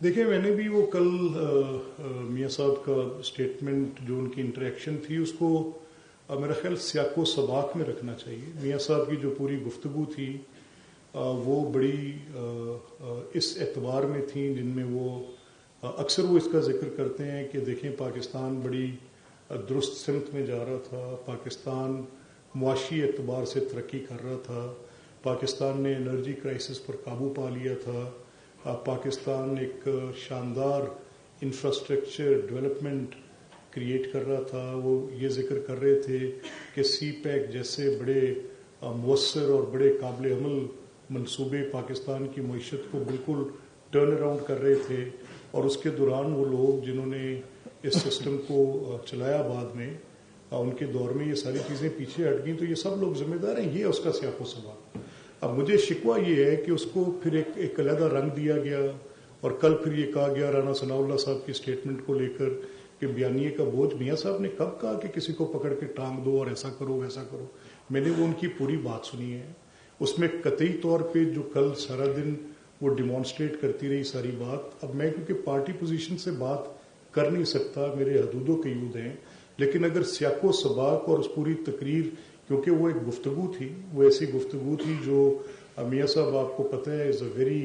देखिए, मैंने भी वो कल मियाँ साहब का स्टेटमेंट जो उनकी इंटरेक्शन थी उसको मेरा ख्याल सियाको सबाक में रखना चाहिए। मियाँ साहब की जो पूरी गुफ्तगू थी वो बड़ी इस एतबार में थी जिनमें वो अक्सर वो इसका जिक्र करते हैं कि देखें पाकिस्तान बड़ी दुरुस्त सिमत में जा रहा था, पाकिस्तान मुआशी एतबार से तरक्की कर रहा था, पाकिस्तान ने एनर्जी क्राइसिस पर काबू पा लिया था, पाकिस्तान एक शानदार इंफ्रास्ट्रक्चर डेवलपमेंट क्रिएट कर रहा था। वो ये जिक्र कर रहे थे कि सी पैक जैसे बड़े मुअस्सर और बड़े काबिल अमल मंसूबे पाकिस्तान की मईशत को बिल्कुल टर्न अराउंड कर रहे थे, और उसके दौरान वो लोग जिन्होंने इस सिस्टम को चलाया बाद में उनके दौर में ये सारी चीज़ें पीछे हट गई, तो ये सब लोग जिम्मेदार हैं। ये उसका सियाको सवाल। अब मुझे शिकवा ये है कि उसको फिर एक अलहदा रंग दिया गया, और कल फिर ये कहा गया राना सनाउल्लाह साहब की स्टेटमेंट को लेकर कि बयानिए का बोझ। मियाँ साहब ने कब कहा कि किसी को पकड़ के टांग दो और ऐसा करो वैसा करो? मैंने वो उनकी पूरी बात सुनी है। उसमें कतई तौर पे जो कल सारा दिन वो डिमॉन्स्ट्रेट करती रही सारी बात, अब मैं क्योंकि पार्टी पोजीशन से बात कर नहीं सकता, मेरे हदूदों के यूद हैं, लेकिन अगर सियाको सबाक और उस पूरी तकरीर, क्योंकि वो एक गुफ्तगू थी, वो ऐसी गुफ्तगू थी जो मियाँ साहब आपको पता है is a very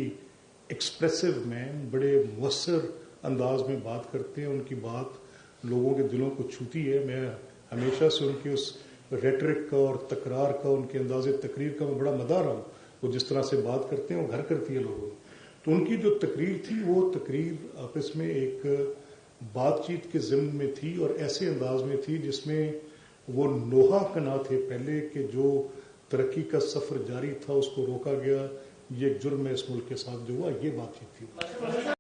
expressive man, बड़े मुअस्सर अंदाज में बात करते हैं, उनकी बात लोगों के दिलों को छूती है। मैं हमेशा से उनके उस रेटरिक का और तकरार का, उनके अंदाज़े तकरीर का मैं बड़ा मदार हूँ। वो जिस तरह से बात करते हैं वो घर करती है लोगों। तो उनकी जो तकरीर थी वो तकरीर आपस में एक बातचीत के ज़िम्न में थी, और ऐसे अंदाज में थी जिसमें वो नोहा कना थे पहले कि जो तरक्की का सफ़र जारी था उसको रोका गया, ये एक जुर्म है इस मुल्क के साथ जो हुआ, ये बातचीत थी।